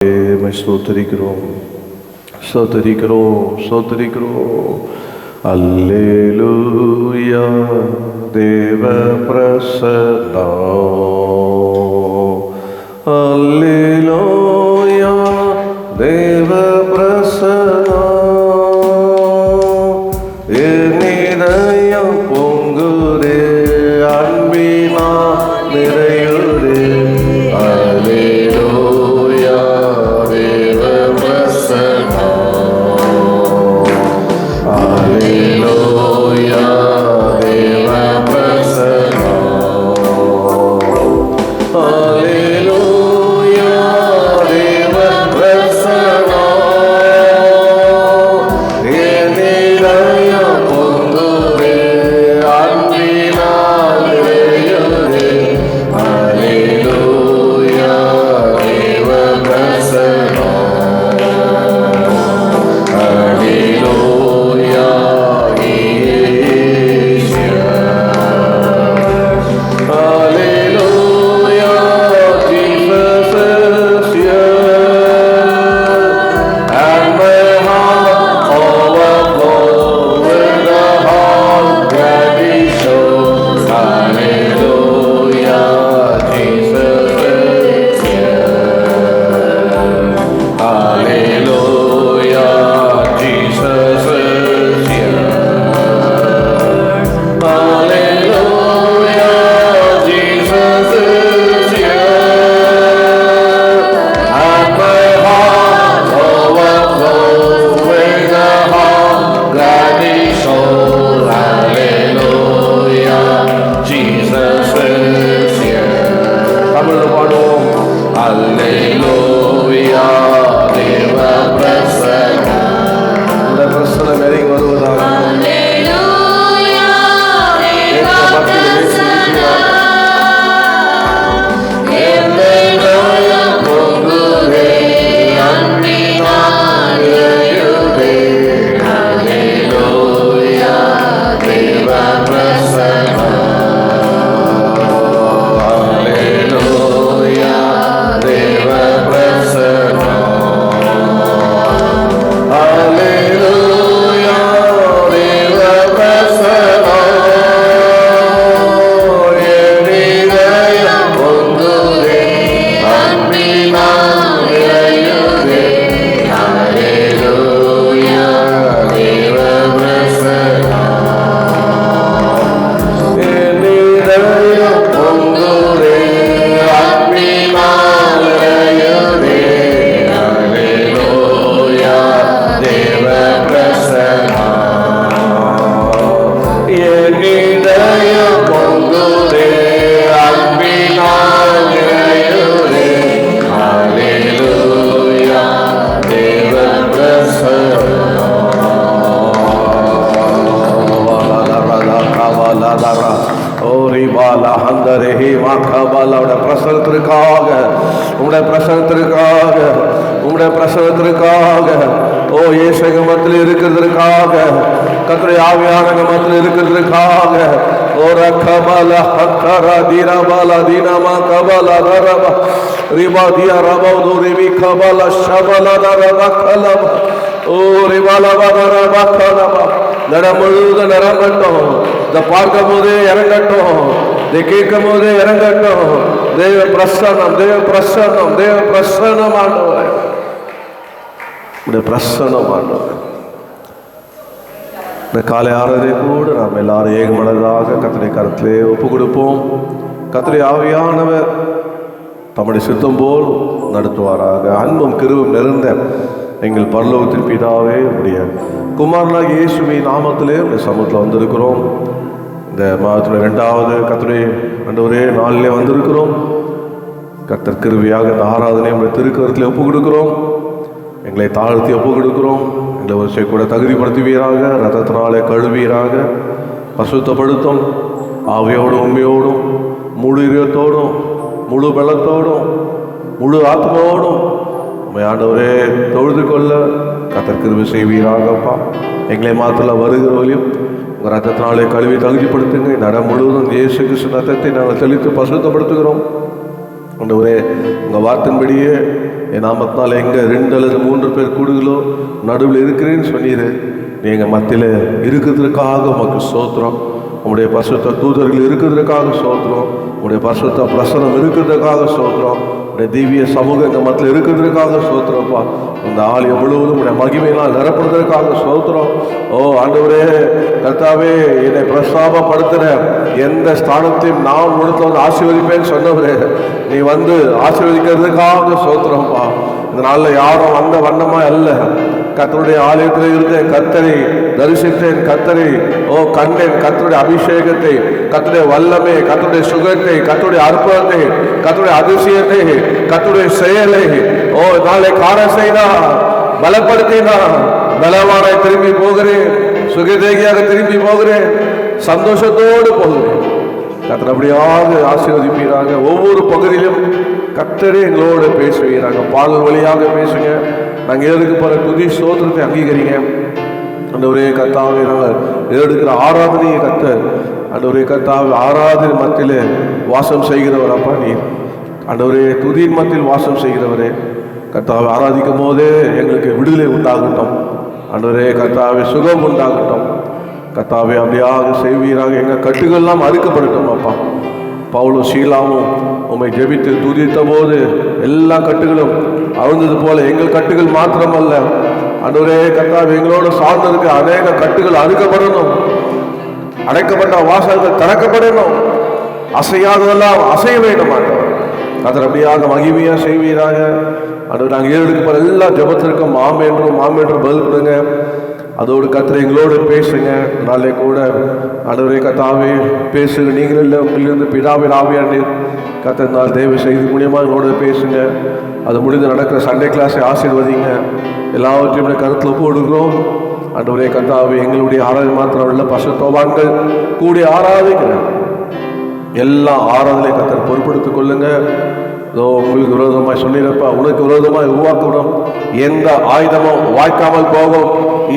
ஸ்தோத்திரிக்கிறோம் ஸ்தோத்திரிக்கிறோம் ஸ்தோத்திரிக்கிறோம். அல்லேலூயா தேவ பிரசன்னம், அல்லேலூயா தேவ பிரசன்னம். என் இதயம் பொங்குதே, அன்பினால் நிறையுதே. அல்லேலூயா தேவ பிரசன்னம், அல்லேலூயா தேவ பிரசன்னம், அல்லேலூயா தேவ பிரசன்னம். என் இதயம் பொங்குதே, அன்பினால் நிறையுதே. அல்லேலூயா தேவ பிரசன்னம், அல்லேலூயா பிரசனத்திற்காக ஓ இயேசுவின் மத்தியில் இருக்கிறதற்காக, கர்த்தருடைய ஆவியான மத்தியில் இருக்கிறதற்காக, ஓ ரகபல ஹக்கர தீரபல தீனமா கபல ரரப ரிபா தியா ரபௌது ரிபி கபல ஷபல ரரப கலப ஓ ரிபல ரரப கலப. நரம் முழுவதும் நிரம்பட்டும். இதை பார்க்கும் போதே இறங்கட்டும், இதை கேட்கும் போதே இறங்கட்டும். தேவ பிரசன்னம், தேவ பிரசன்னம், தேவ பிரசன்னம் ஆண்டவரே, பிரசன்னம் ஆண்டவரே. இந்த காலை ஆறரை கூட நாம் எல்லாரும் ஏகமனதாக கர்த்தருடைய கரத்திலே ஒப்பு கொடுப்போம். கர்த்தருடைய ஆவியானவர் தம்முடைய சித்தம் போல் நடத்துவாராக. அன்பும் கிருபையும் நிறைந்த எங்கள் பரலோகத்தின் பிதாவே, உடைய குமாரனாகிய இயேசுவின் நாமத்திலே உடைய சமூகத்தில் வந்திருக்கிறோம். இந்த மாதத்தில் 2வது கர்த்தருடைய ஒரே நாளிலே வந்திருக்கிறோம். கர்த்தர் கிருபையாக இந்த ஆராதனை உடைய திருக்கரத்திலே ஒப்பு கொடுக்கிறோம். எங்களை தாழ்த்தி ஒப்பு கொடுக்கிறோம். எங்களை ஒரு கூட தகுதிப்படுத்துவீராக, ரத்தத்தினாலே கழுவீராக, பசுத்தப்படுத்தும். ஆவியோடும் உண்மையோடும் முழு இதயத்தோடும் முழு பலத்தோடும் முழு ஆத்மாவோடும் உண்மை ஆண்டவரே தொழுது கொள்ள கர்த்தர் கிருபை செய்வீராகப்பா. எங்களை மாத்திரம் வருகிறவர்களையும் உங்கள் ரத்தத்தினாலே கழுவி தகுதிப்படுத்துங்க. நடம் முழுவதும் இயேசு கிறிஸ்து ரத்தத்தை நாங்கள் தெளித்து பசுத்தப்படுத்துகிறோம். ஆண்டவரே, உங்கள் வார்த்தையின்படியே என் நாமத்தினால எங்கே 2 அல்லது 3 பேர் கூடுகளோ நடுவில் இருக்கிறேன்னு சொன்னீர். நீங்கள் மத்தியில் இருக்கிறதுக்காக உமக்கு ஸ்தோத்திரம். உங்களுடைய பரிசுத்த தூதர்கள் இருக்கிறதுக்காக ஸ்தோத்திரம். உங்களுடைய பரிசுத்த பிரசனம் இருக்கிறதுக்காக ஸ்தோத்திரம். உங்களுடைய திவ்ய சமூகம் எங்கள் மத்தியில் இருக்கிறதுக்காக ஸ்தோத்திரப்பா. இந்த ஆலயம் முழுவதும் உடைய மகிமையினால் நிரப்புறதற்காக ஸ்தோத்திரம். ஓ ஆண்டவரே, கர்த்தாவே, என்னை பிரஸ்தாபப்படுத்துகிற எந்த ஸ்தானத்தையும் நான் உனக்கு வந்து ஆசீர்வதிப்பேன்னு சொன்னவரே, நீ வந்து ஆசீர்வதிக்கிறதுக்காக ஸ்தோத்திரம்ப்பா. இந்த நாளில் யாரும் அந்த வண்ணமா அல்ல. கர்த்தருடைய ஆலயத்தில் இருந்த கர்த்தரை தரிசித்தேன், கர்த்தரை கண்டேன். கர்த்தருடைய அபிஷேகத்தை, கர்த்தருடைய வல்லமை, கர்த்தருடைய சுகத்தை, கர்த்தருடைய அற்புதத்தை, கர்த்தருடைய அதிசயத்தை, கர்த்தருடைய செயலை நாளை காண செய்தா, பலப்படுத்தினா. பலவானை திரும்பி போகிறேன், சுகதேகியாக திரும்பி போகிறேன், சந்தோஷத்தோடு போகிறேன். கர்த்தர் அப்படியாக ஆசீர்வதிப்பீராங்க. ஒவ்வொரு பகுதியிலும் கர்த்தரே எங்களோடு பேசுவீராங்க. பாடல் வழியாக பேசுங்க. நாங்கள் ஏதுக்கு பல துதி ஸ்தோத்திரத்தை அங்கீகரிங்க. ஆண்டவரே கர்த்தாவே, நாங்கள் எடுக்கிற ஆராதனையை கர்த்தர், ஆண்டவரே கர்த்தாவே, ஆராதனை மத்தியிலே வாசம் செய்கிறவர் அப்பா நீர். ஆண்டவரே, துதியின் மத்தியில் வாசம் செய்கிறவரே கர்த்தாவை ஆராதிக்கும் போதே எங்களுக்கு விடுதலை உண்டாகட்டும். ஆண்டவரே கர்த்தாவே, சுகம் உண்டாகட்டும். கர்த்தாவே, அப்படியாக செய்வீராக. எங்கள் கட்டுகள்லாம் அறுக்கப்படட்டும் அப்பா. பவுலும் சீலாவும் உம்மை ஜெபித்து துதித்த போது எல்லா கட்டுகளும் அழுந்தது போல எங்கள் கட்டுகள் மாத்திரமல்ல ஆண்டவரே கர்த்தாவே, எங்களோடு சார்ந்திருக்க அநேக கட்டுகள் அறுக்கப்படணும். அடைக்கப்பட்ட வாசல்கள் திறக்கப்படணும். அசையாததெல்லாம் அசைய வேண்டும் ஆண்டவர். கர்த்தர் அப்படியாக மகிமையா செய்வீராக. ஆண்டவர், நாங்கள் ஏறெடுக்க எல்லா ஜெபத்திற்கும் ஆமென்றும் பதில் கொடுங்க. அதோடு கர்த்தர் எங்களோடு பேசுங்க. நாளே கூட ஆண்டவரே கர்த்தாவே பேசுங்க. நீங்கள் இல்லை, உங்களிலிருந்து பிதாவின் ஆவியார் நீர். கர்த்தர் நாள் தயவு செய்து மூலியமாக எங்களோட பேசுங்க. அது முடிந்து நடக்கிற சண்டே கிளாஸை ஆசீர்வதிங்க. எல்லாவற்றையும் கருத்தில் போடுகிறோம். ஆண்டவரே கர்த்தாவே, எங்களுடைய ஆராதனை மாத்திரம் இல்லை, பசுத்தோவான்கள் கூடிய ஆராதிக்கிறேன். எல்லா ஆராதனை கர்த்தர் பொறுப்படுத்திக் கொள்ளுங்க. உங்களுக்கு விரோதமாக சொன்னிருப்பா, உனக்கு விரோதமாக உருவாக்கப்படும் எந்த ஆயுதமும் வாய்க்காமல் போகும்.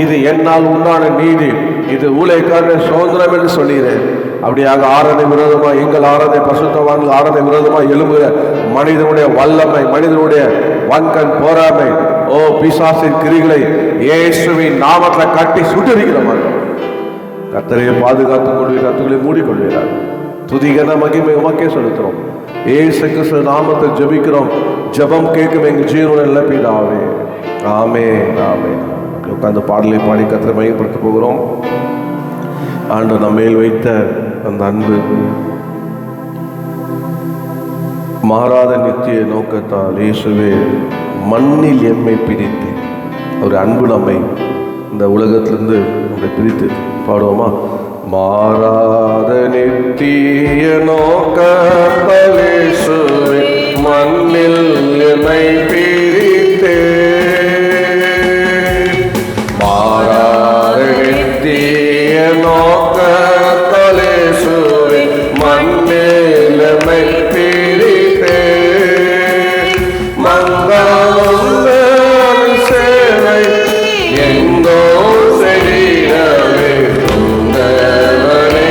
இது என்னால் உண்டான நீதி, இது ஊழியக்காரன சுதந்திரம் என்று சொல்லிடுறேன். அப்படியாக ஆராதனை விரோதமாக, எங்கள் ஆராதனை பசுத்தவான்கள் ஆராதனை விரோதமாக எழும்புகிற மனிதனுடைய வல்லமை, மனிதனுடைய வன்கண் போராமை, பிசாசின் கிரிகளை இயேசுவின் நாமத்தில் கட்டி சுட்டரிக்கிற மாதிரி கர்த்தரையை பாதுகாத்துக் கொள்வீர், கத்துக்களை மூடிக்கொள்வீரார். துதிகன மகிமை உமக்கே செலுத்துறோம். இயேசு கிறிஸ்து நாமத்தில் ஜெபிக்கிறோம். ஜெபம் கேட்கும் எங்கள் ஜீவனுள்ள பிதாவே, ஆமென் ஆமென். உட்கார்ந்து பாடலை பாடி கர்த்தரை மையப்படுத்த போகிறோம். ஆண்டவர் நம்ம மேல் வைத்த அந்த அன்பு மாறாத நித்திய நோக்கத்தால் இயேசுவே மண்ணில் எம்மை பிரித்து, ஒரு அன்பு நம்மை இந்த உலகத்திலிருந்து நம்மை பிரித்து பாடுவோமா? மாறாத நித்திய நோக்கத்தால் இயேசுவே மண்ணில் எம்மை பிரித்தே, மாறாத நித்திய நோக்கத்தால் இயேசுவே மண்ணில் எம்மை பிரித்தே, மங்காத சேவை எங்கோ செடியவே சேவை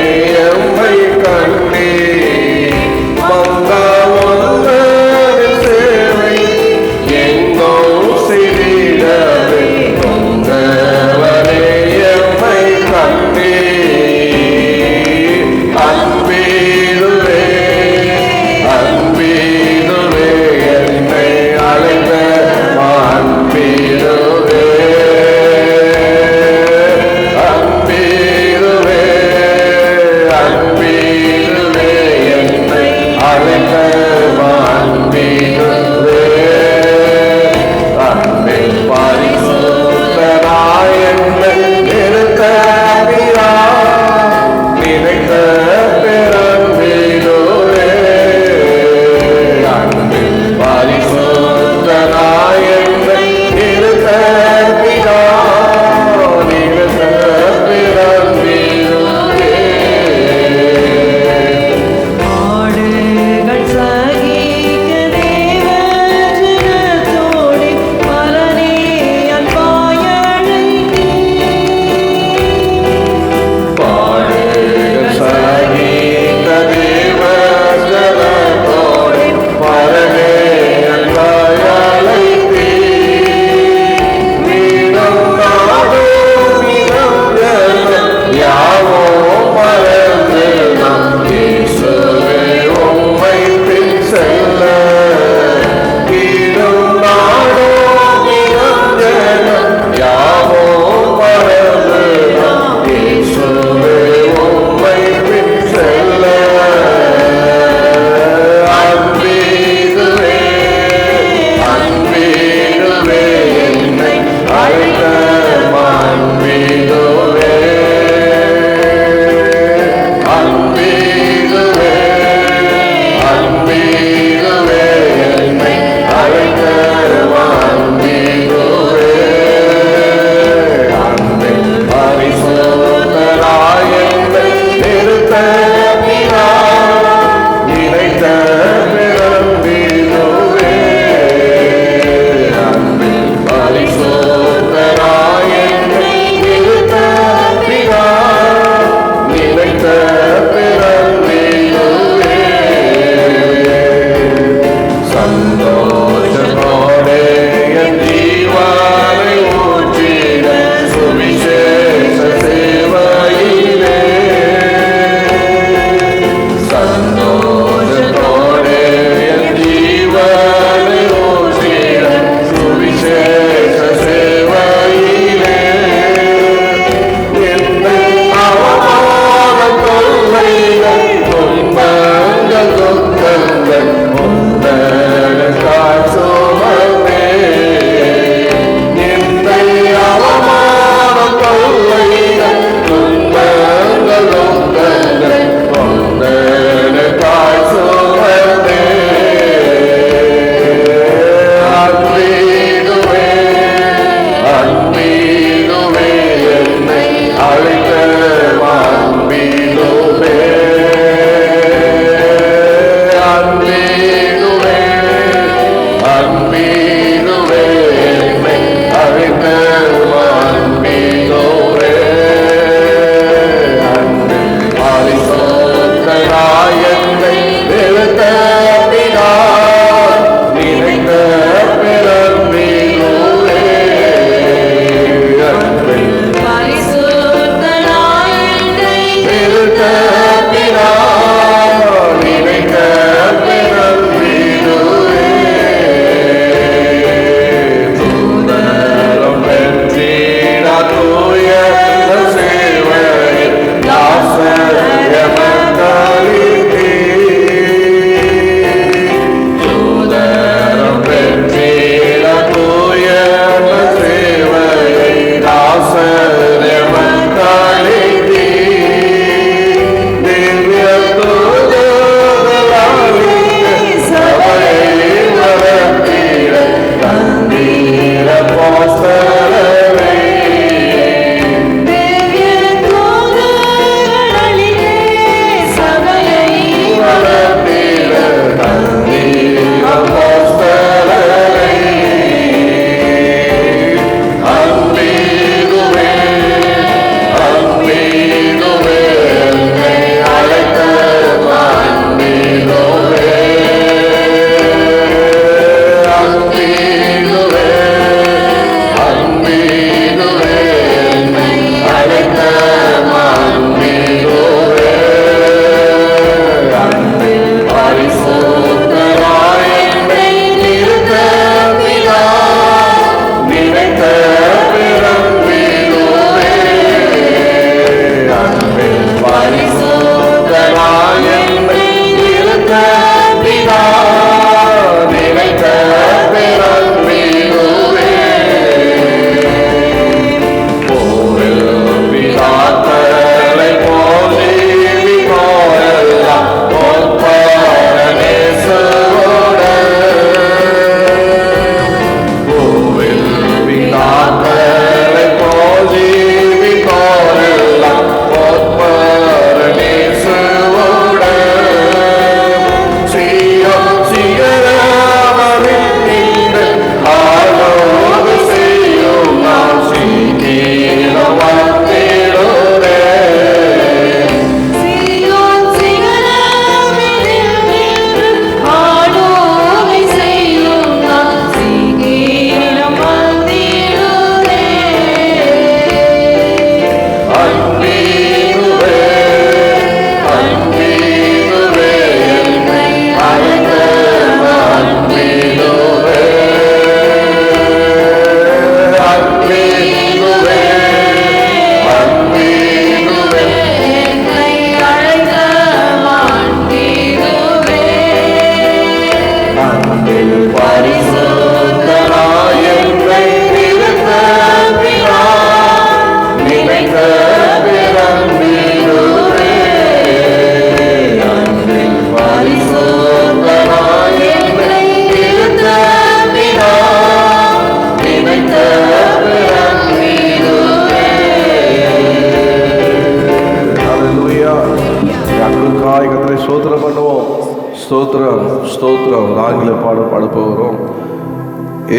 ஆங்கில பாட போகிறோம்.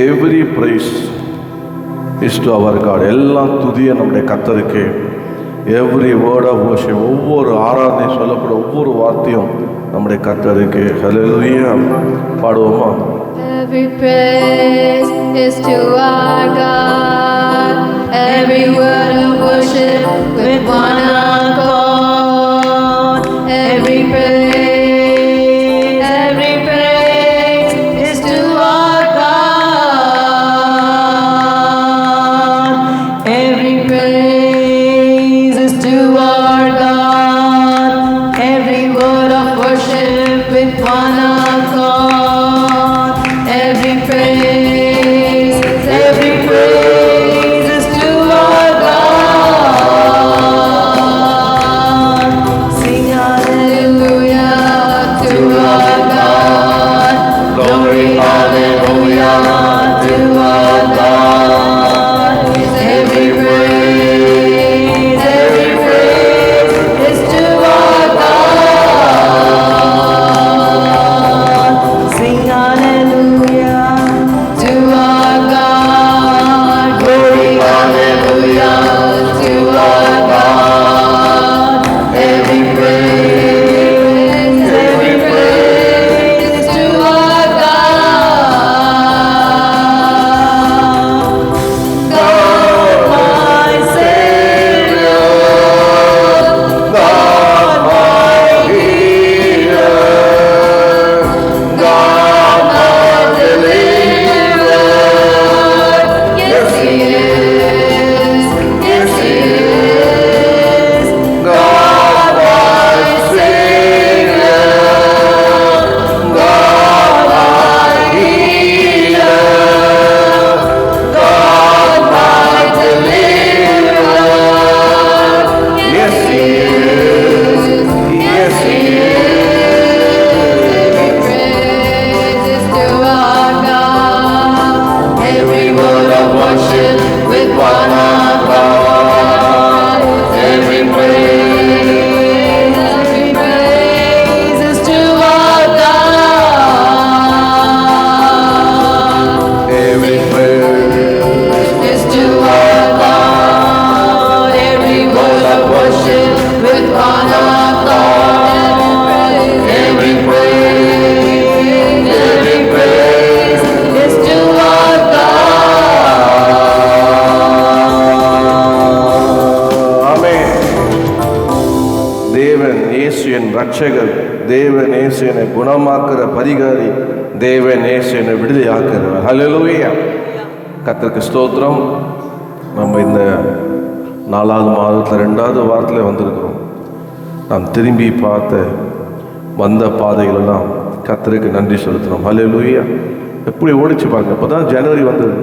Every praise is to our God. எல்லாம் துதிய நம்முடைய கர்த்தருக்கு. எவ்ரி வேர்ட் ஆஃப் worship, ஒவ்வொரு ஆராதனை சொல்லப்படும் ஒவ்வொரு வார்த்தையும் நம்முடைய கர்த்தருக்கு. ஹல்லேலூயா. பாடுவோமா? Every praise is to our God. Every word of worship with one accord. Every praise is to our God. Every praise is to our God. Every word of worship with one accord. Every praise is to our God. Sing hallelujah to our God. Glory, hallelujah to our God. Every praise is to our God. Sing hallelujah to our God. Glory, hallelujah to our God. Every praise is to our God. God my Savior, God my healer, God my deliverer. Yes, He is. Yes, He is. God my Savior, God my healer, God my deliverer. Yes, He is. Yes, He is. Praise is to our God. Every word of worship with one accord. Every praise is to our God. Every praise is to our God. Every word of worship with one accord. Every praise is to our God. ஆமென். தேவன் இயேசு என் ரட்சகர், தேவன் இயேசு என்னை குணமாக்குற பரிகாரி, தேவன் இயேசு என்னை விடுதலையாக்குறவர். ஹல்லேலூயா. கர்த்தருக்கு ஸ்தோத்திரம். நம்ம இந்த 4வது மாதத்தில் 2வது வாரத்தில் வந்திருக்கிறோம். நாம் திரும்பி பார்த்த வந்த பாதைகளெல்லாம் கர்த்தருக்கு நன்றி செலுத்துகிறோம். ஹல்லேலூயா. எப்படி ஓடிச்சு பாருங்க. இப்போ தான் ஜனவரி வந்தது,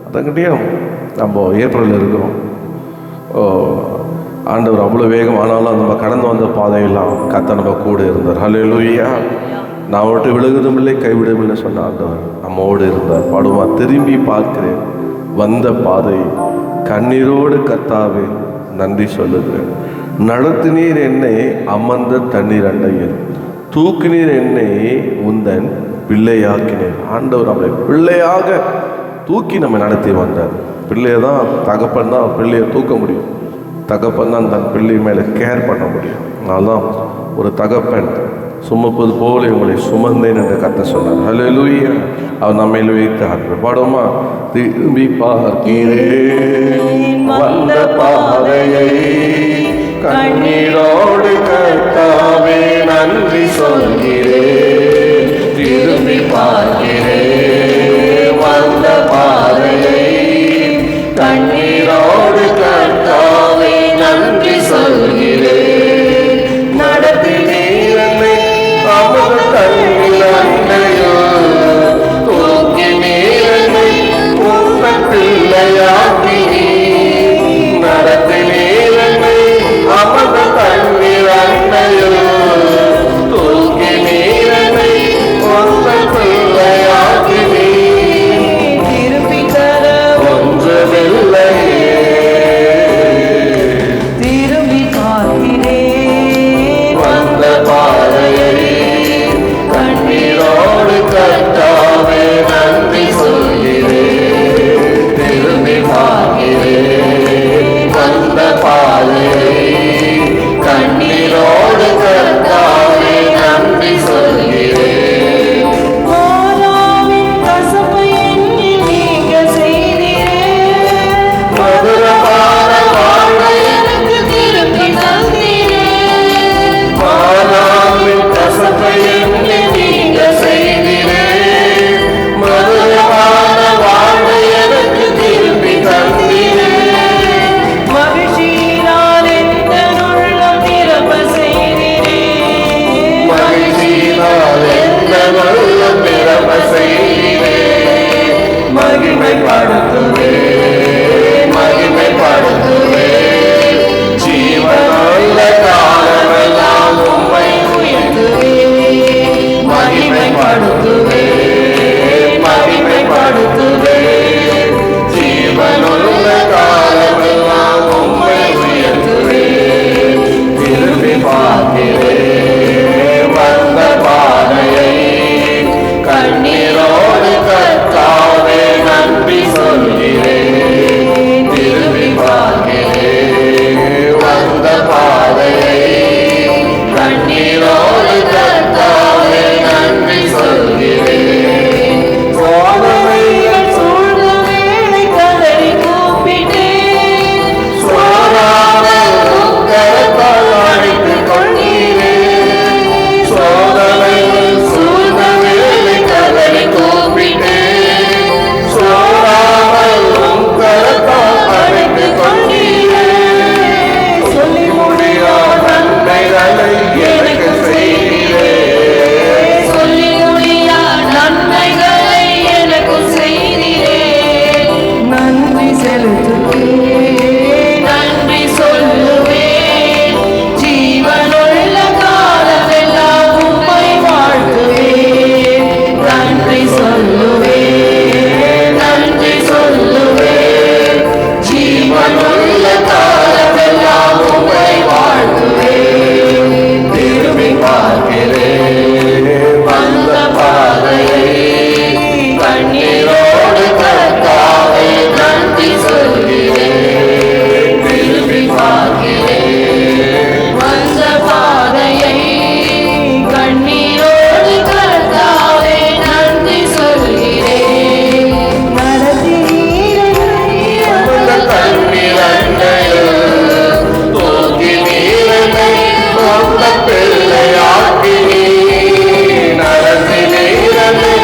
அதங்கிட்டையும் நம்ம ஏப்ரலில் இருக்கிறோம். ஆண்டவர் அவ்வளோ வேகம், ஆனாலும் நம்ம கடந்து வந்த பாதையெல்லாம் கர்த்தர் நம்ம கூட இருந்தார். ஹல்லேலூயா. நான் விட்டு விலகுதும் இல்லை கைவிடும் இல்லை சொன்ன ஆண்டவர் நம்மோடு இருந்தார். பாடுமா? திரும்பி பார்க்கிறேன் வந்த பாதை, கண்ணீரோடு கர்த்தாவே நன்றி சொல்லுகிறேன். நடத்தினீர் என்னை அமர்ந்த தண்ணீர் அண்டையில், தூக்கினீர் என்னை உந்தன் பிள்ளையாக்கினேன். ஆண்டவர் நம்மளை பிள்ளையாக தூக்கி நம்ம நடத்தி வந்தார். பிள்ளையை தான் தகப்பன் தான் பிள்ளையை தூக்க முடியும், தகப்பன் தான் தன் பிள்ளை மேலே கேர் பண்ண முடியும். அதனால்தான் ஒரு தகப்பன் சுமப்பது போல உங்களை சுமந்தேன் என்று கர்த்தர் சொன்னார். ஹல்லேலூயா. அவர் நம்மையில் வைத்தார். பாடுமா? திரும்பி பார்க்கிறேன் வந்த பாதையை, கண்ணீரோடு கர்த்தாவே நன்றி சொல்கிறேன். திரும்பி பார்க்கிறேன் வந்த பாதையை, கண்ணீரோடு கர்த்தாவே நன்றி சொல்கிறேன். நடத்தினீர் என்னை அமர்ந்த தண்ணீர் அண்டையில், தூக்கினீர் என்னை உந்தன் பிள்ளையாக்கினீர். நடத்தினீர் என்னை அமர்ந்த தண்ணீர் அண்டையில், தூக்கினீர் என்னை உந்தன் பிள்ளையாக்கினீர். செலுத்துவேன், நன்றி சொல்லுவேன். ஜீவனுள்ள காலமெல்லாம் உம்மை வாழ்த்துவேன், நன்றி சொல்லுவேன், நன்றி சொல்லுவேன். ஜீவனுள்ள காலமெல்லாம் உம்மை வாழ்த்துவேன். திரும்பி பார்க்கிறேன் வந்த பாதையை, கண்ணீரோடு கர்த்தாவே நன்றி சொல்கிறேன். திரும்பி பார்க்கிறேன் வந்த பாதையை, கண்ணீரோடு கர்த்தாவே நன்றி சொல்கிறேன். தூக்கி நீரனை சொந்த பிள்ளையாக்கி நடத்தி நீரனை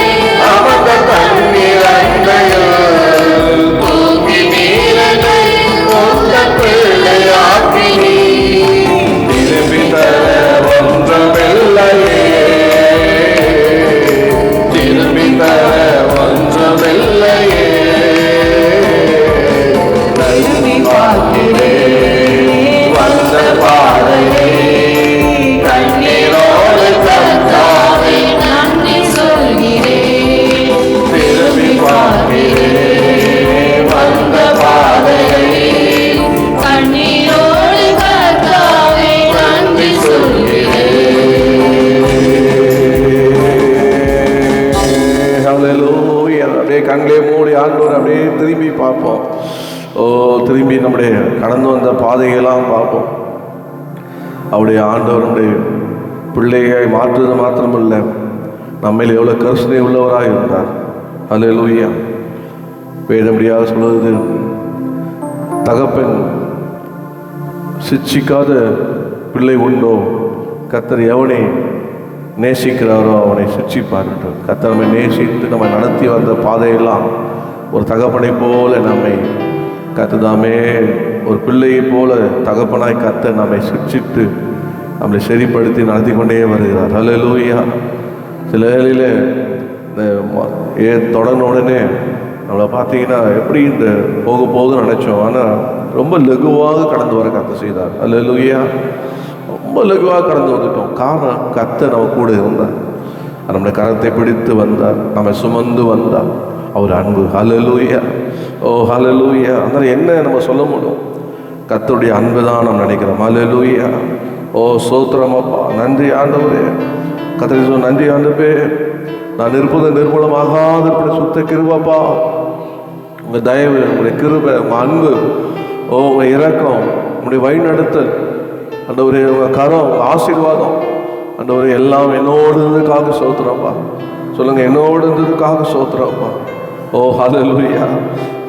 அமர்ந்த தண்ணீரண்டையில், தூக்கி நீரனை சொந்த பிள்ளையாக்கி திரும்பி தர ஒன்றமில்லையே, திரும்பி தர ஒன்றமில்லையே. திரும்பி பார்க்கிறேன் வந்த பாதையை, கண்ணீரோடு கர்த்தாவே நன்றி சொல்கிறேன். திரும்பி பார்க்கிறேன் வந்த பாதையை, கண்ணீரோடு கர்த்தாவே நன்றி சொல்கிறேன். ஹல்லேலூயா. அப்படியே கண்களே மூடி ஆண்டவர் அப்படியே திரும்பி பார்ப்போம். திரும்பி நம்முடைய கடந்து வந்த பாதையெல்லாம் பார்ப்போம். அவருடைய ஆண்டவருடைய பிள்ளையை மாற்றுவது மாத்திரமல்ல, நம்மையில் எவ்வளோ கருணை உள்ளவராக இருந்தார். ஹல்லேலூயா. வேதம்படியாக சொல்வது, தகப்பன் சிட்சிக்காத பிள்ளை உண்டோ, கர்த்தர் எவனை நேசிக்கிறாரோ அவனை சிட்சிப்பார். கர்த்தர் நம்மை நேசித்து நம்ம நடத்தி வந்த பாதையெல்லாம் ஒரு தகப்பனை போல நம்மை கர்த்ததாமே ஒரு பிள்ளையை போல தகப்பனாய் கர்த்தர் நம்மை சிட்சித்து நம்மளை சரிப்படுத்தி நடத்தி கொண்டே வருகிறார். ஹல்லேலூயா. சில வேளையில் இந்த தொடர்ந்த உடனே நம்மளை பார்த்தீங்கன்னா எப்படி இந்த போக போகுதுன்னு நினச்சோம், ஆனால் ரொம்ப லகுவாக கடந்து வர கர்த்தர் செய்தார். ஹல்லேலூயா. ரொம்ப லகுவாக கடந்து வந்துட்டோம். காரணம் கர்த்தர் நம்ம கூட இருந்தார், நம்முடைய கரத்தை பிடித்து வந்தார், நம்ம சுமந்து வந்தார். அவர் அன்பு. ஹல்லேலூயா. ஓ ஹல்லேலூயா. அதனால் என்ன நம்ம சொல்ல முடியும்? கர்த்தருடைய அன்பு தான் நம்ம நினைக்கிறோம். ஹல்லேலூயா. ஓ சோத்திரம் அப்பா, நன்றி ஆண்டவரே. கர்த்தருக்கு நன்றி ஆண்டவரே. நான் இருப்பது நிர்மூலமாகாத சுத்த கிருபைப்பா. உங்கள் தயவு, உங்களுடைய கிருபை, உங்கள் அன்பு, ஓ உங்கள் இரக்கம், உங்களுடைய வழிநடத்தல் ஆண்டவரே, உங்கள் கரம், உங்கள் ஆசீர்வாதம் ஆண்டவரே எல்லாம் என்னோடு இருந்ததுக்காக சோத்திரப்பா. சொல்லுங்கள், என்னோடு இருந்ததுக்காக சோத்திரப்பா. ஓ ஹல்லேலூயா.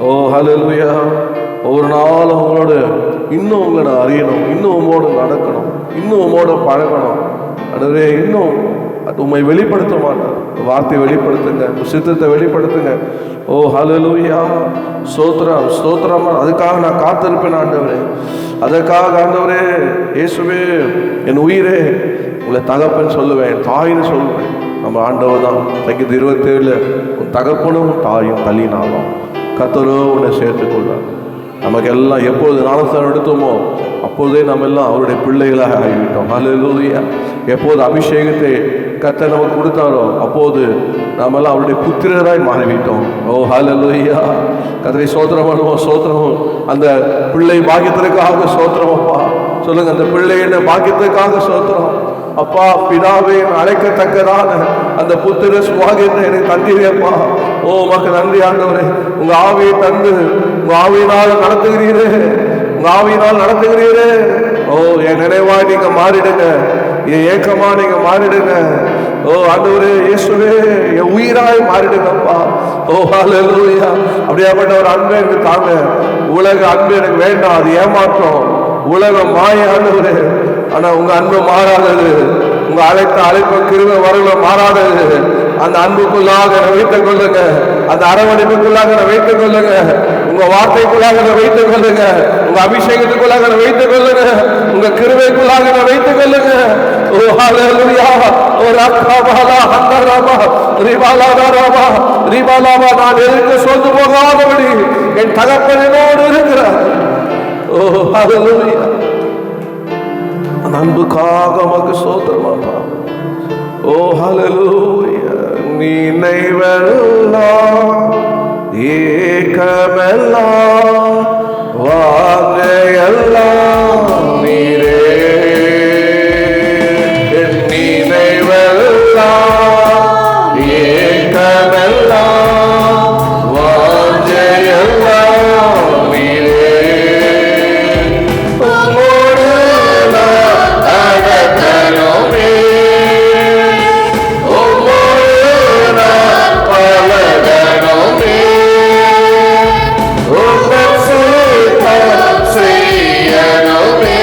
ஓ ஹல்லேலூயா. ஒவ்வொரு நாளும் உங்களோட இன்னும் உங்களை நான் அறியணும், இன்னும் உங்களோட நடக்கணும், இன்னும் உங்களோட பழகணும். ஆண்டவரே இன்னும் உண்மை வெளிப்படுத்த மாட்டார். வார்த்தையை வெளிப்படுத்துங்க, சித்தத்தை வெளிப்படுத்துங்க. ஓ ஹல்லேலூயா. ஸ்தோத்திரம் ஸ்தோத்திரம். அதுக்காக நான் காத்திருப்பேன் ஆண்டவரே. அதற்காக ஆண்டவரே இயேசுவே என் உயிரே உங்களை தகப்பன் சொல்லுவேன், தாயின்னு சொல்லுவேன். நம்ம ஆண்டவர் தான். சங்கீதம் 27 உன் தகப்பனும் தாயும் தள்ளினாலும் கர்த்தரோ உன்னை சேர்த்துக்கொள்ளார். நமக்கு எல்லாம் எப்போது ஞானஸ்தானம் எடுத்தோமோ அப்போதே நம்ம எல்லாம் அவருடைய பிள்ளைகளாக ஆகிவிட்டோம். ஹல்லேலூயா. எப்போது அபிஷேகத்தை கர்த்தர் நமக்கு கொடுத்தாரோ அப்போது நாம் எல்லாம் அவருடைய புத்திரராய் மாறிவிட்டோம். ஓ ஹல்லேலூயா. கர்த்தரை சோத்திரம் பண்ணுவோம், சோத்திரம். அந்த பிள்ளை பாக்கியத்திற்காக சோத்திரம் அப்பா. சொல்லுங்க, அந்த பிள்ளை என்ன பாக்கியத்திற்காக சோத்திரம் அப்பா. பிதாவை அழைக்கத்தக்கதான அந்த புத்திர சுவாகியத்தை எனக்கு தந்தீரப்பா. ஓ உமக்கு நன்றி ஆண்டவரே. உங்க ஆவியை தந்து உங்க ஆவியினால் நடத்துகிறீரே, உங்க ஆவியினால் நடத்துகிறீரே. ஓ என் நினைவாய் நீங்க மாறிடுங்க, என் ஏக்கமா நீங்க மாறிடுங்க. ஓ ஆண்டவரே இயேசுவே என் உயிராய் மாறிடுங்கப்பா. ஓ ஹல்லேலூயா. அப்படியாப்பட்ட ஒரு அன்பை எனக்கு தாங்க. உலக அன்பு எனக்கு வேண்டாம், அது ஏமாற்றம், உலகம் மாய ஆண்டவரே. ஆனா உங்க அன்பு மாறாதது, உங்க அழைப்பு கிருபை வரல மாறாதது. அந்த அன்புக்குள்ளாக வைத்துக் கொள்ளுங்க, அந்த அரவணைப்புக்குள்ளாக வைத்துக் கொள்ளுங்க. உங்க வார்த்தைக்குள்ளாக வைத்துக் கொள்ளுங்க, உங்க அபிஷேகத்துக்குள்ளாக வைத்துக் கொள்ளுங்க, உங்க கிருபைக்குள்ளாக வைத்துக் கொள்ளுங்க. ஓ ஹalleluya. ஓ ரப்பாபாலா ஹந்தராபா ரிபாலாபாரபா ரிபாலாபா. நான் எதற்கு சொந்து போகாதபடி என் தகப்பனோடு இருக்கிறார். ஓ ஹalleluya. அந்த அன்புக்காக உமக்கு ஸ்தோத்திரமாப்பா. ஓ ஹalleluya. நினைவெல்லாம் ஏக்கமெல்லாம் வாஞ்சையெல்லாம் நீரே. நினைவெல்லாம் ஏக்கமெல்லாம் வாஞ்சையெல்லாம் நீரே. உம்மோடு நான் அகத்தனுமே, உம்மோடு நான் பலகனுமே, உங்கள் சித்தம் செய்யணுமே.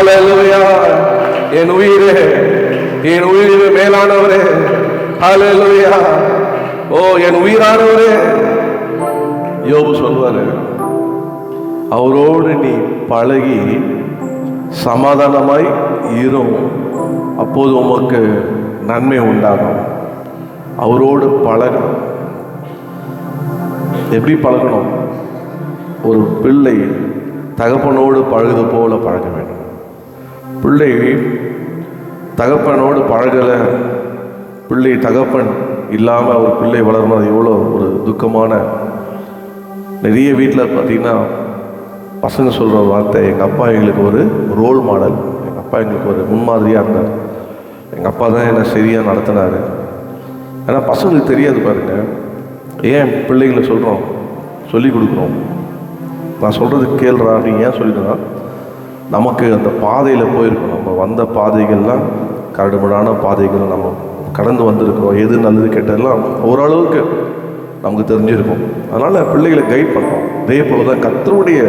ஹல்லேலூயா. என் உயிரே, என் உயிரிலே மேலானவரே, ஹல்லேலூயா. ஓ என் உயிரானவரே. யோபு சொல்வாரு, அவரோடு நீ பழகி சமாதானமாய் இரும், அப்போது உமக்கு நன்மை உண்டாகும். அவரோடு பழகணும். எப்படி பழகணும்? ஒரு பிள்ளை தகப்பனோடு பழகுது போல பழக வேண்டும். பிள்ளை தகப்பனோடு பழகலை, பிள்ளை தகப்பன் இல்லாமல் ஒரு பிள்ளை வளரணும். எவ்வளோ ஒரு துக்கமான. நிறைய வீட்டில் பார்த்தீங்கன்னா பசங்க சொல்கிற வார்த்தை, எங்கள் அப்பா எங்களுக்கு ஒரு ரோல் மாடல், எங்கள் அப்பா எங்களுக்கு ஒரு முன்மாதிரியாக இருந்தார், எங்கள் அப்பா தான் என்னை சரியாக நடத்தினார். ஏன்னா பசங்களுக்கு தெரியாது பாருங்க. ஏன் பிள்ளைகளை சொல்கிறோம், சொல்லி கொடுக்குறோம். நான் சொல்கிறது கேள்றா நீ ஏன் சொல்லிடுறா, நமக்கு அந்த பாதையில் போயிருக்கோம். நம்ம வந்த பாதைகள்லாம் கரடுமுடான பாதைகள் நம்ம கடந்து வந்திருக்கிறோம். எது நல்லது கெட்டதெல்லாம் ஓரளவுக்கு நமக்கு தெரிஞ்சிருக்கும். அதனால் பிள்ளைகளை கைட் பண்ணுறோம். இதே போல தான் கர்த்தருடைய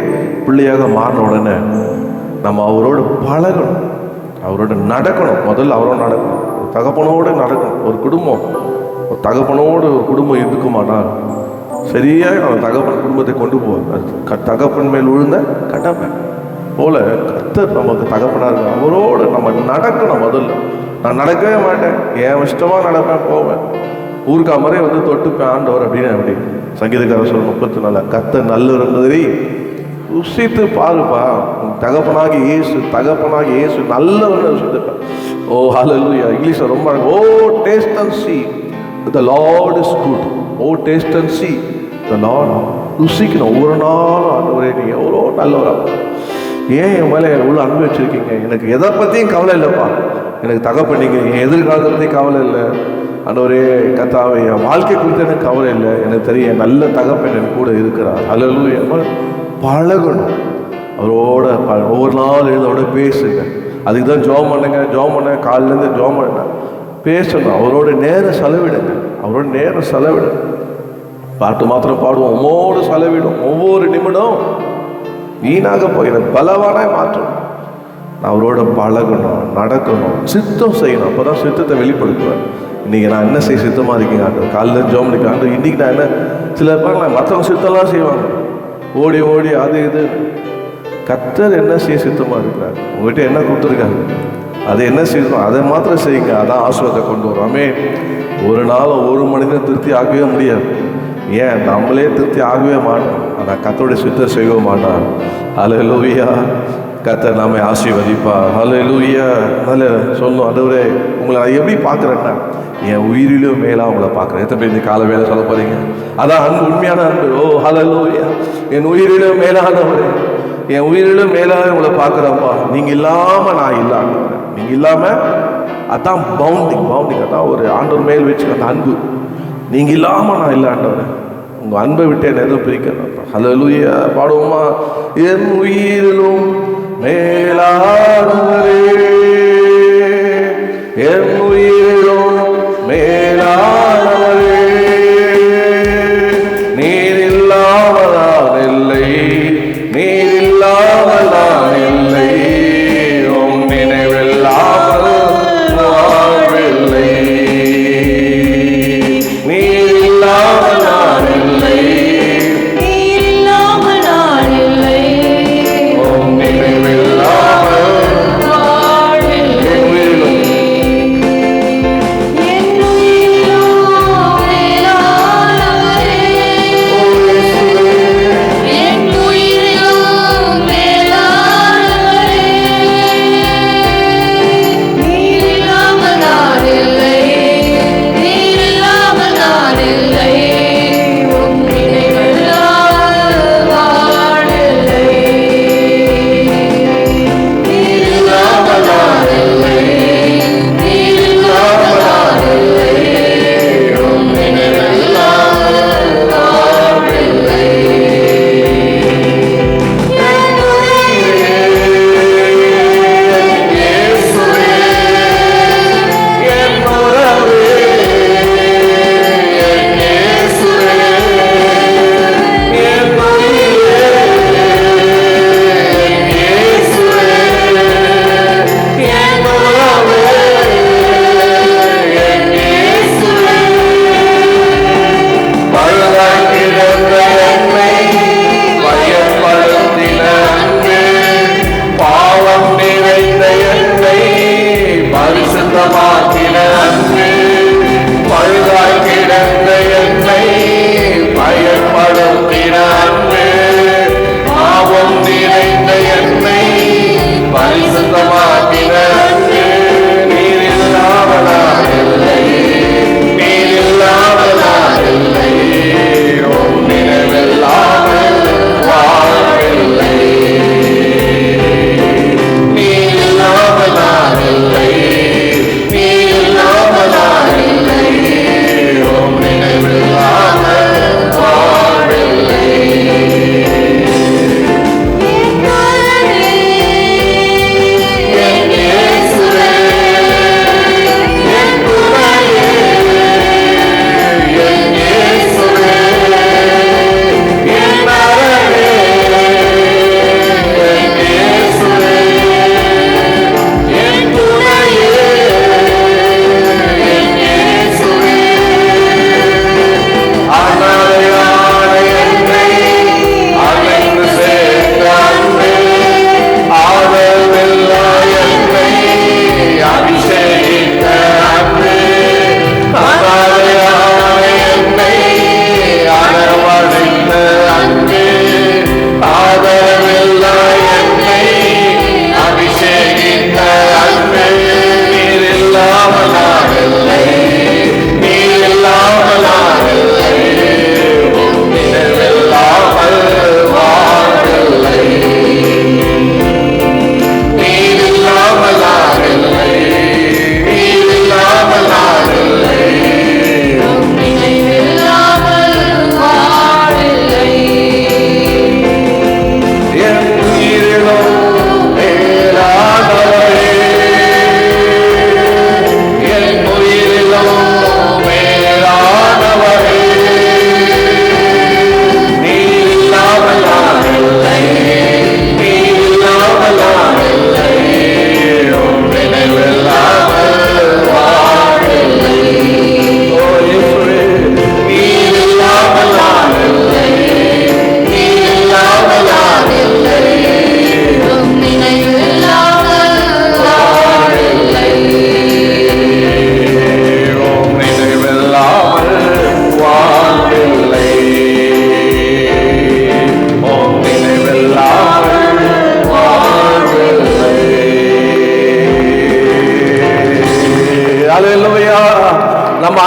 பிள்ளையாக மாறின உடனே நம்ம அவரோடு பழகணும், அவரோட நடக்கணும். முதல்ல அவரோடு நடக்கணும், ஒரு தகப்பனோடு நடக்கணும். ஒரு குடும்பம், ஒரு தகப்பனோடு ஒரு குடும்பம் இருக்குமானால் சரியாக அவன் தகப்பன் குடும்பத்தை கொண்டு போவார். தகப்பன் மேல் விழுந்த கடமை போல கர்த்தர் நமக்கு தகப்பனாக இருக்கு. அவரோடு நம்ம நடக்கணும். முதல்ல நான் நடக்கவே மாட்டேன், என் இஷ்டமாக நடப்பேன், போவேன், ஊருக்கா மாதிரி வந்து தொட்டுப்பேன் ஆண்டவர் அப்படின்னு. அப்படி சங்கீதக்காரர் சொல்ல 34 கர்த்தர் நல்லவர் என்பதை ருசித்து பாருப்பா. தகப்பனாகி இயேசு, தகப்பனாகி இயேசு நல்லவர்னு ருசித்துப்பேன். ஓ ஹல்லேலூயா. இங்கிலீஷில் ரொம்ப O taste and see the lord is good. O taste and see the lord. ருசிக்கணும் ஒவ்வொரு நாளும். ஆண்டவரே நீ எவ்வளோ நல்லவரா, ஏன் என் மேலே எவ்வளோ அன்பு வச்சுருக்கீங்க, எனக்கு எதை பற்றியும் கவலை இல்லைப்பா, எனக்கு தகப்பனீங்க, என் எதிர்காலத்தை பற்றியும் கவலை இல்லை ஆண்டவரே. கர்த்தாவே என் வாழ்க்கை குறித்து எனக்கு கவலை இல்லை, எனக்கு தெரியும் என் நல்ல தகப்பன் என் கூட இருக்கிறார். ஹல்லேலூயா. பழகணும் அவரோட. ஒவ்வொரு நாள் எழுதோட பேசுங்க. அதுக்கு தான் ஜோம் பண்ணுங்க, ஜோம் பண்ண காலிலேருந்து ஜோம் பண்ண பேசணும். அவரோட நேரம் செலவிடுங்க, அவரோட நேரம் செலவிடுங்க. பாட்டு மாத்திரம் பாடுவோம், உம்மோடு செலவிடும். ஒவ்வொரு நிமிடம் வீணாக போயிட பலவானாய் மாற்றணும். அவரோட பழகணும், நடக்கணும், சித்தம் செய்யணும். அப்போ தான் சித்தத்தை வெளிப்படுத்துவேன். இன்றைக்கி நான் என்ன செய்ய சித்தமாக இருக்கேன் ஆண்டு, காலையில் ஜோம் பண்ணிக்க ஆண்டு. இன்றைக்கி நான் என்ன, சில பேர் நான் மற்றவங்க சித்தம்லாம் செய்வாங்க, ஓடி ஓடி அது இது. கர்த்தர் என்ன செய்ய சித்தமாக இருக்கிறார், உங்கள்கிட்ட என்ன கொடுத்துருக்காரு, அதை என்ன செய்யணும், அதை மாத்திரம் செய்யுங்க. அதான் ஆசீர்வாதத்தை கொண்டு வரோமே. ஒரு நாள் ஒரு மனிதனை திருப்தி ஆகவே முடியாது. ஏன் நம்மளே திருப்தி ஆகவே மாட்டோம், ஆனால் கர்த்தருடைய சித்தம் செய்ய மாட்டான். ஹல்லேலூயா. கர்த்தர் நாம ஆசீர்வதிப்பா. ஹல்லேலூயா. நல்ல சொல்லணும், ஆண்டவரே உங்களை நான் எப்படி பார்க்குறேன்னா என் உயிரிலும் மேலாக உங்களை பார்க்குறேன். எத்தனை பேர் இந்த கால வேலை சொல்ல போறீங்க? அதான் அன்பு, உண்மையான அன்பு. ஓ ஹல்லேலூயா. என் உயிரிலும் மேலானவரே, என் உயிரிலும் மேலாக உங்களை பார்க்குறப்பா. நீங்கள் இல்லாமல் நான் இல்லை ஆண்டவரே, நீங்கள் இல்லாமல். அதான் பவுண்டிங், அதான் ஒரு ஆண்டவர் மேல் வச்சு அந்த அன்பு. நீங்கள் இல்லாமல் நான் இல்லை ஆண்டவரே, உங்கள் அன்பை விட்டு என்ன எதுவும் பிரிக்கிறேன். ஹல்லேலூயா. பாடுவோமா? என் உயிரிலும் மேலானவரே, என் உயிரிலும் மேலானவரே, நீர் இல்லாமல் நான் இல்லை, நீர் இல்லாமல் நான் இல்லை, உம் நினைவில்லாமல் வாழ்வில்லை, நீர் இல்லாமல் நான் இல்லை, நீர் இல்லாமல் நான் இல்லை, உம் நினைவில்லாமல்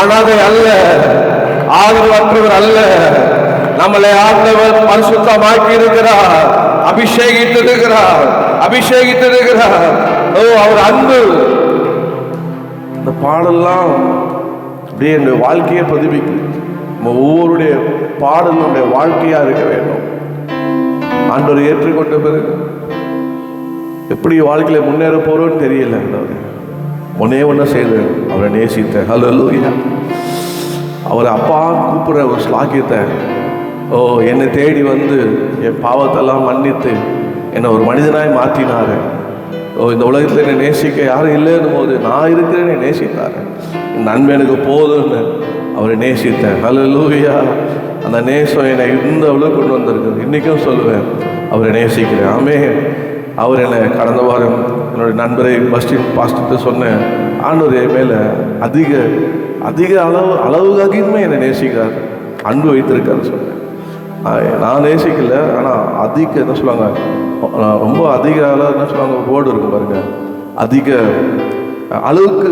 அனாதை அல்ல, ஆதரவற்றவர் அல்ல. நம்மளை ஆண்டவர் பரிசுத்தமாக்கி இருக்கிறார், அபிஷேகித்திருக்கிறார், அபிஷேகித்திருக்கிறார். ஓ, அவர் அன்பு. இந்த பாடெல்லாம் அப்படியே என்னுடைய வாழ்க்கையை பதிவிக்கும். நம்ம ஒவ்வொருடைய பாடல் நம்முடைய வாழ்க்கையா இருக்க வேண்டும். ஆண்டவரை ஏற்றுக்கொண்ட பிறகு எப்படி வாழ்க்கையில முன்னேற போறோம்னு தெரியல. ஒன்னே ஒன்ன செய்து அவரை நேசித்த, ஹல்லேலூயா, அவரை அப்பா கூப்பிடுற ஒரு ஸ்லாக்கியத்தை, ஓ என்னை தேடி வந்து என் பாவத்தெல்லாம் மன்னித்து என்னை ஒரு மனிதனாய் மாற்றினாரு. ஓ, இந்த உலகத்தில் என்னை நேசிக்க யாரும் இல்லைன்னும் போது நான் இருக்கிறேன்னு நேசித்தாரு. இந்த அன்பு எனக்கு போதும்னு அவரை நேசித்தேன். ஹல்லேலூயா. அந்த நேசம் என்னை இந்த அளவுக்கு கொண்டு வந்திருக்குது. இன்றைக்கும் சொல்லுவேன், அவரை நேசிக்கிறேன். ஆமென். அவர் என்னை கடந்த வாரம் என்னுடைய நண்பரை பஸ்டின் பாஸ்ட்டு சொன்னேன், ஆண்டவர் என் மேலே அதிக அதிக அளவுக்கு அதிகமாக என்னை நேசிக்கிறார், அன்பு வைத்திருக்காருன்னு சொன்னேன். நான் நேசிக்கல, ஆனால் அதிக என்ன சொல்லுவாங்க, ரொம்ப அதிக அளவு என்ன சொல்லுவாங்க, ஒரு வேர்டு இருக்கும் பாருங்க, அதிக அளவுக்கு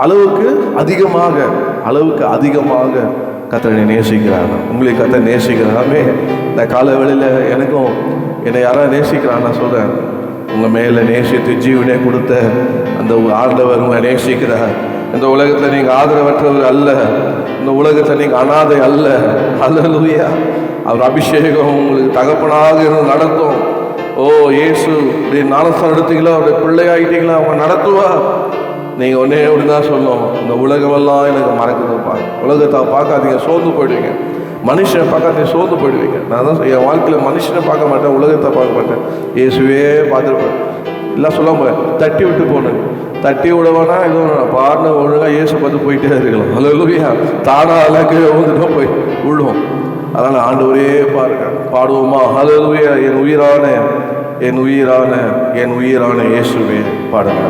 அளவுக்கு அதிகமாக, அளவுக்கு அதிகமாக கர்த்தரை நேசிக்கிறாங்க. உங்களுக்கு கர்த்தர் நேசிக்கிறாமே. இந்த காலவேளையில் எனக்கும் என்னை யாராவது நேசிக்கிறான்னு நான் சொல்கிறேன், உங்கள் மேலே நேசித்து ஜீவனே கொடுத்த அந்த ஆண்டவர் உங்களை நேசிக்கிறார். இந்த உலகத்தில் நீங்கள் ஆதரவற்றவர் அல்ல, இந்த உலகத்தில் நீங்கள் அனாதை அல்ல. ஹல்லேலூயா. அவர் அபிஷேகம் உங்களுக்கு தகப்பனாக இருந்து நடத்தும். ஓ, இயேசு இப்படி ஞானஸ்தானம் எடுத்தீங்களா, அவருடைய பிள்ளையாகிட்டீங்களா, அவங்க நடத்துவார். நீங்கள் ஒன்றே அப்படி தான் சொல்லணும், இந்த உலகமெல்லாம் எனக்கு மறக்குதுப்பா. உலகத்தை பார்க்காதீங்க, சோர்ந்து போயிடுவீங்க. மனுஷனை பார்க்காதீங்க, சோர்ந்து போயிடுவீங்க. நான் தான் என் வாழ்க்கையில் மனுஷனை பார்க்க மாட்டேன், உலகத்தை பார்க்க மாட்டேன், இயேசுவே பார்த்துருப்பேன். எல்லாம் சொல்லாம தட்டி விட்டு போனேன். தட்டி விடவானா எதுவும் பாருங்க, ஒழுங்காக இயேசு பார்த்து போயிட்டே இருக்கலாம். ஹல்லேலூயா. தானா அழகு வந்துட்டு போய் விழுவோம். அதனால் ஆண்டவரே பாருங்க, பாடுவோமா? ஹல்லேலூயா. என் உயிரான என் உயிரான என் உயிரான இயேசுவே பாடுங்க.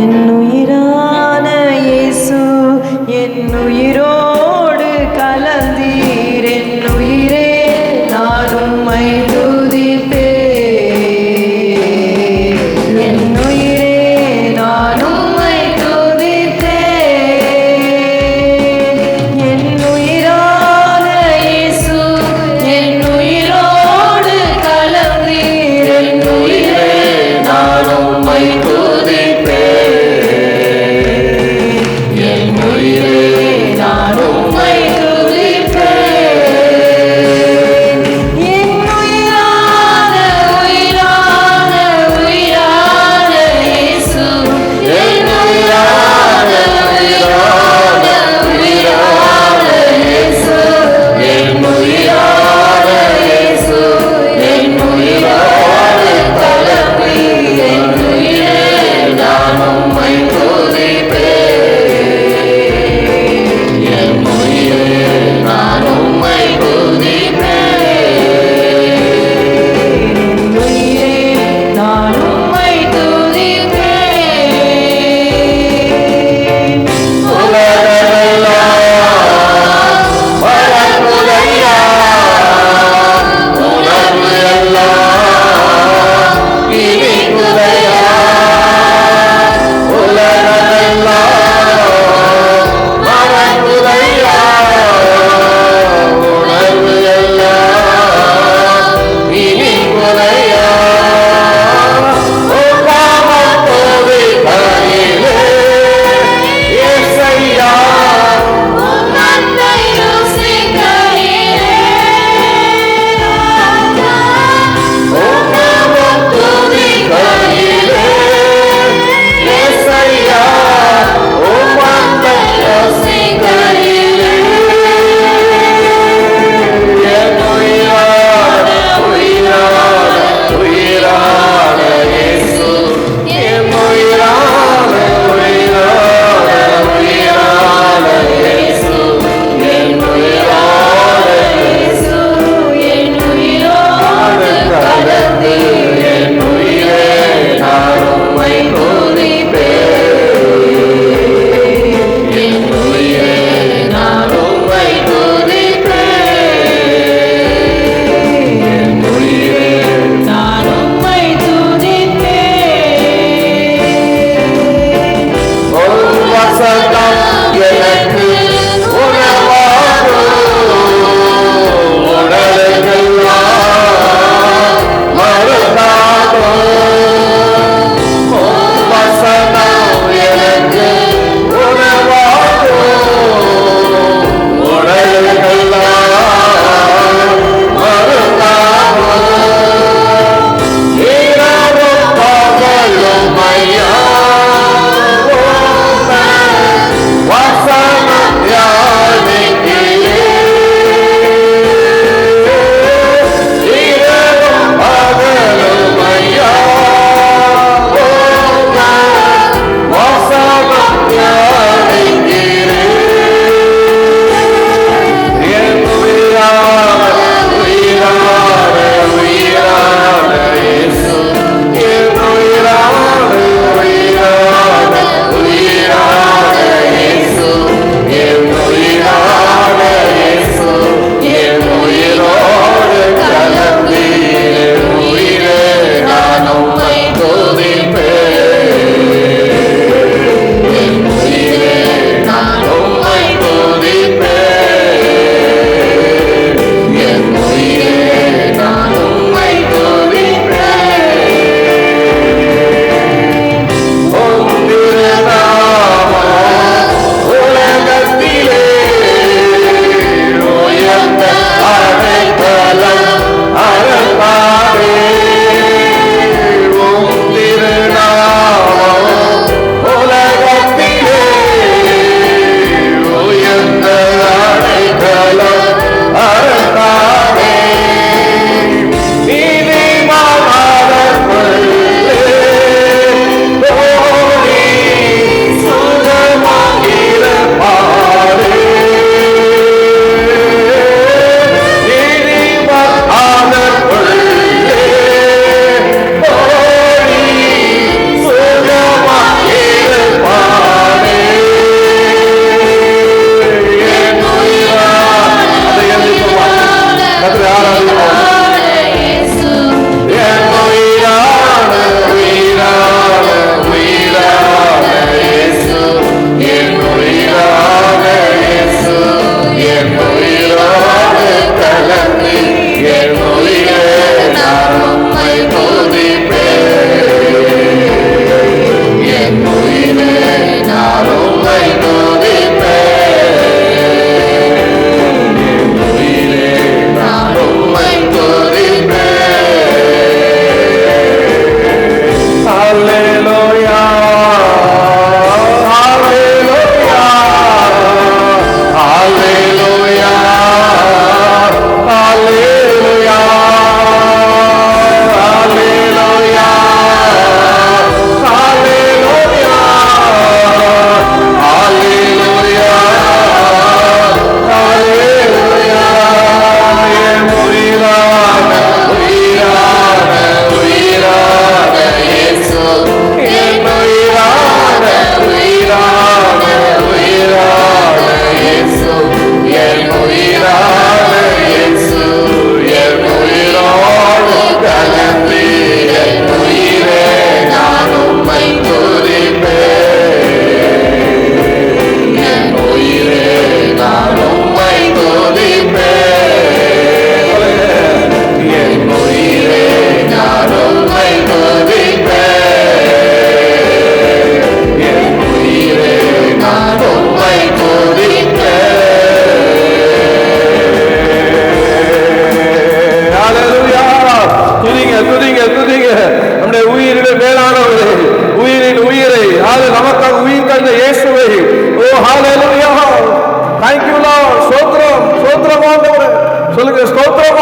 என் உயிரான இயேசு, என் உயிரோடு கலந்தீர். என் உயிரே நான் உம்மை துதிப்பேன். என் உயிரே நான் உம்மை துதிப்பேன். என் உயிரான இயேசு, என் உயிரோடு கலந்தீர். என் உயிரே நான் உம்மை துதிப்பேன். என் உயிரே நான் உம்மை துதிப்பேன். என் உயிரான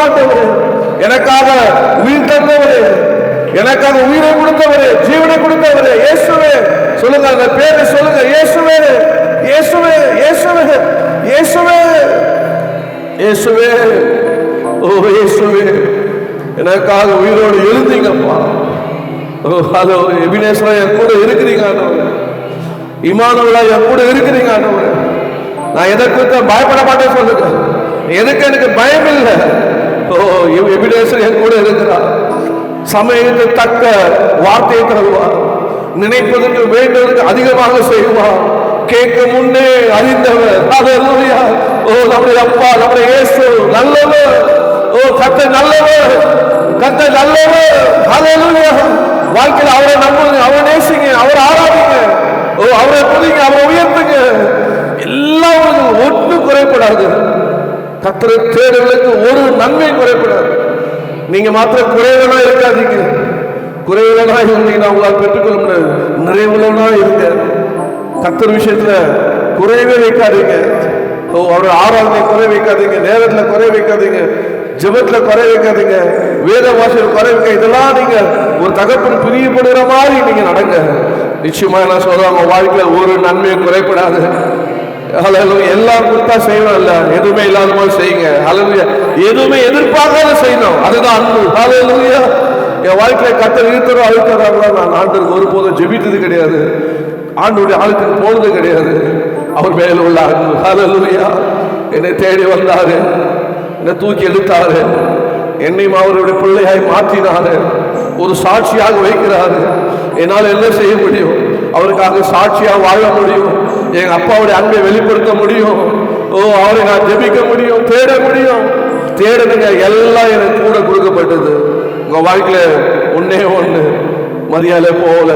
ஆண்டவரே, எனக்காக உயிர் தந்தவரே, எனக்காக உயிரை கொடுத்தவரே, ஜீவனை கொடுத்தவரே இயேசுவே. சொல்லுங்க, அந்த பேரை சொல்லுங்க, இயேசுவே, இயேசுவே, இயேசுவே, இயேசுவே, இயேசுவே. ஓ இயேசுவே, எனக்காக உயிரோடு எழுந்தீங்கப்பா. ஓ ஹலோ எபினேஸ்வரா, என் கூட இருக்கிறீங்க ஆண்டவரே. இமானுவேலா, என் கூட இருக்கிறீங்க ஆண்டவரே. நான் எதை குறித்து பயப்பட மாட்டேன் சொல்லுங்க. எதுக்கு எனக்கு பயம் இல்லை. ஓ எபினேஸ்வர் என் கூட இருக்கிறார். சமயத்துக்கு தக்க வார்த்தையை தருவார். நினைப்பதற்கு வேண்டுவதற்கு அதிகமாக செய்வார். கேட்க முன்னே அறிந்தவர். ஹல்லேலூயா. ஓ நம்முடைய அப்பா, நம்முடைய இயேசு நல்லவர். ஓ கர்த்தர் நல்லவர், கர்த்தர் நல்லவர். ஹல்லேலூயா. வாழ்க்கையில் அவரை நம்புங்க, அவரை நேசிங்க, அவரை ஆராதிங்க. ஓ அவரை புதிங்க, அவரை உயர்த்துங்க. எல்லாருக்கும் ஒன்றும் குறைப்படாது. கர்த்தரை தேடுகளுக்கு ஒரு நன்மை குறைப்படாது. நீங்க மாத்திரம் குறைவுகளா இருக்காதீங்க. குறைவுகளா இருந்தீங்கன்னா உங்களால் பெற்றுக்கொள்ள முடியாது. நிறைவுகளா இருக்க. கர்த்தர் விஷயத்துல குறைவே வைக்காதீங்க. ஓ அவரோட ஆராதனை குறை வைக்காதீங்க, நேரத்துல குறை வைக்காதீங்க, ஜெபத்துல குறை வைக்காதீங்க, வேத வாசல் குறை வைக்க. இதெல்லாம் நீங்க ஒரு தகப்பன் பிரியப்படுகிற மாதிரி நீங்க நடங்க. நிச்சயமா நான் சொல்றேன், உங்க வாழ்க்கையில ஒரு நன்மையும் குறைப்படாது. எல்லாம் கொடுத்தா செய்யணும் இல்ல, எதுவுமே இல்லாத மாதிரி செய்யுங்க. ஹல்லேலூயா. எதுவுமே எதிர்பார்க்காத செய்யணும், அதுதான் அன்பு. ஹல்லேலூயா. என் வாழ்க்கையில கர்த்தர் இருக்கிறோம் அழுக்கிறாங்களா, நான் ஆண்டவருக்கு ஒருபோதும் ஜெபித்தது கிடையாது, ஆண்டவருடைய ஆளுக்கு போனது கிடையாது. அவர் மேல உள்ள அன்பு. ஹல்லேலூயா. என்னை தேடி வந்தாரு, என்னை தூக்கி எடுத்தாரு, என்னையும் அவருடைய பிள்ளையாய் மாற்றினாரு, ஒரு சாட்சியாக வைக்கிறாரு. என்னால் என்ன செய்ய முடியும்? அவருக்காக சாட்சியாக வாழ முடியும், எங்க அப்பாவுடைய அன்பை வெளிப்படுத்த முடியும். ஓ அவரை நான் ஜெபிக்க முடியும், தேட முடியும். தேடுங்க, எல்லாம் எனக்கு கூட கொடுக்கப்பட்டது. உங்க வாழ்க்கையில ஒன்னே ஒண்ணு, மரியாதை போல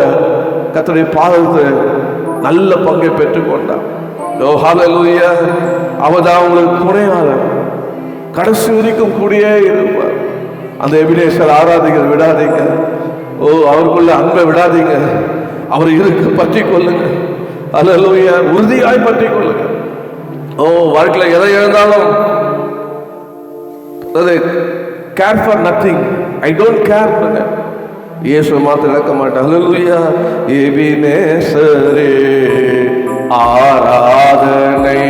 கர்த்தருடைய பாதத்தை நல்ல பங்கை பெற்றுக்கொண்டார். ஓ ஹல்லேலூயா. அவதான் உங்களுக்கு துணையாளர், கடைசி வரைக்கும் கூடியே இருப்பார். அந்த எபினேசர் ஆராதிங்க, விடாதீங்க. ஓ அவருக்குள்ள அன்பை விடாதீங்க, அவர் இருக்கு பற்றி கொள்ளுங்க. ஹல்லேலூயா. உறுதியாய் பற்றி கொள்ளுங்க. ஓ வாழ்க்கையில எதை எழுந்தாலும் care for nothing, I don't care. இயேசு மாத்திரம் இழக்க மாட்டேன். ஹல்லேலூயா. எபினேசரே ஆராதனை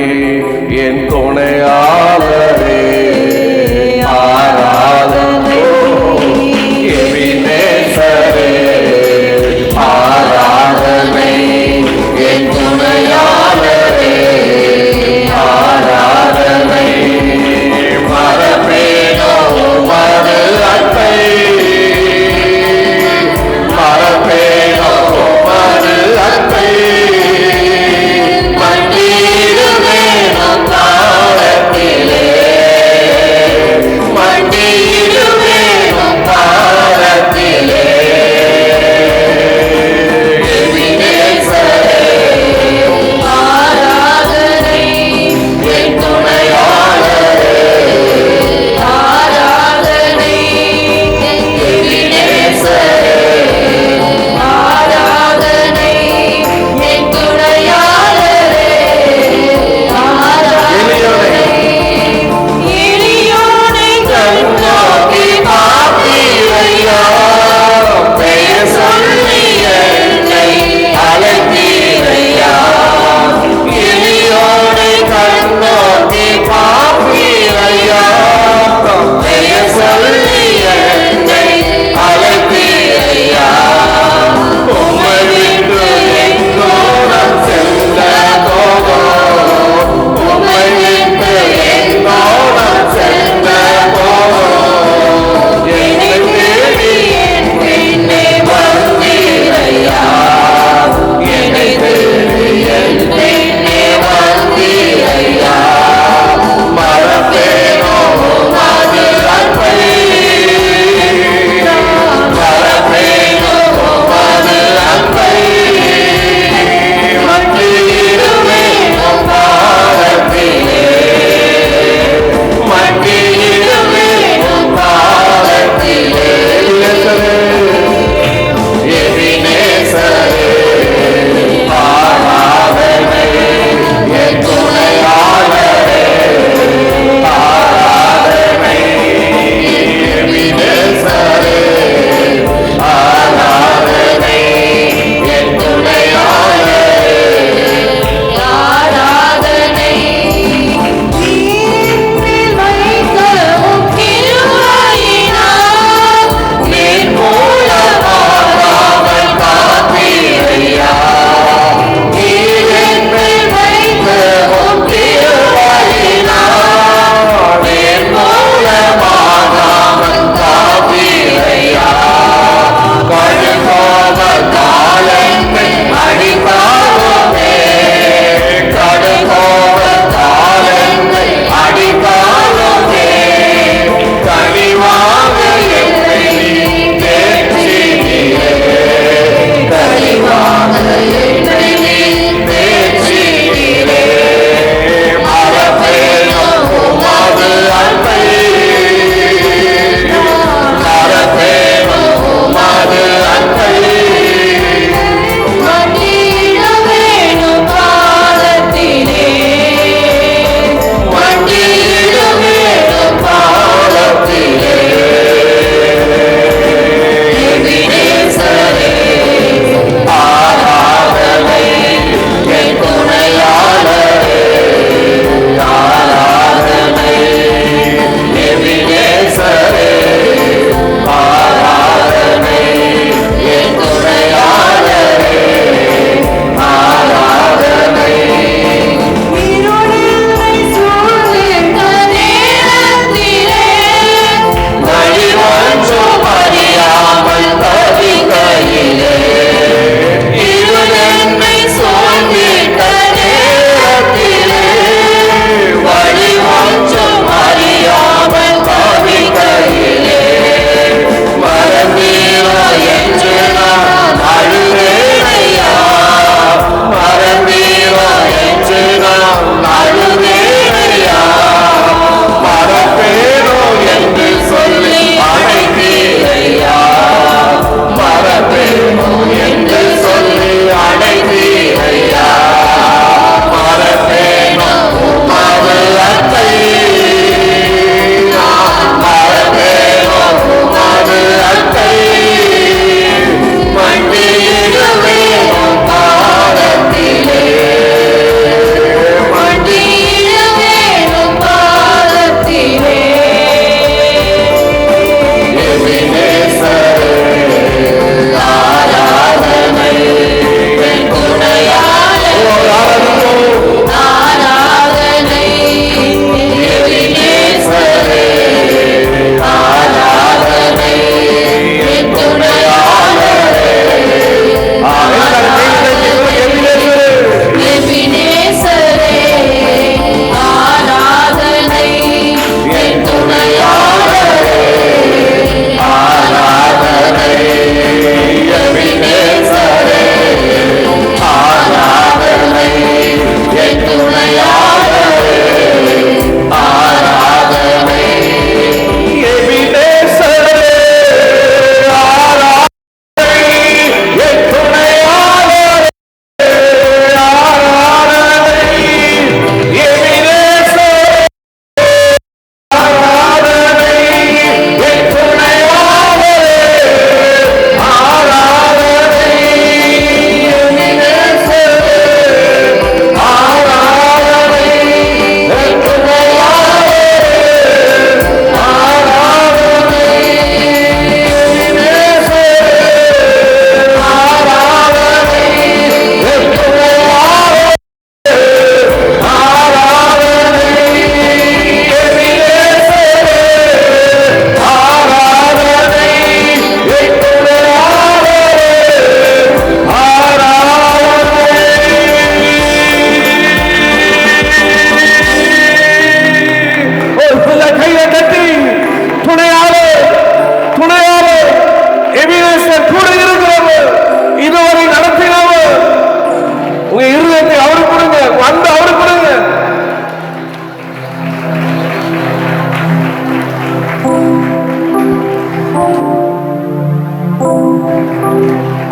என் துணையாளரே, ஆராதனை எபினேசரே, ஆராதனை என் துணையாளரே, ஆராதனை மரபேனோ மறு அன்பை, மரபேனோ மறு அன்பை, மன்னிடுவேனோ காலத்திலே,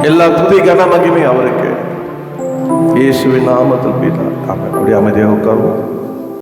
எல்லா துதி கன மகிமை அவருக்கு. இயேசுவின் நாமத்தில் பிதா. ஆமென். அப்படியே அமைதியாக உட்காருவோம்.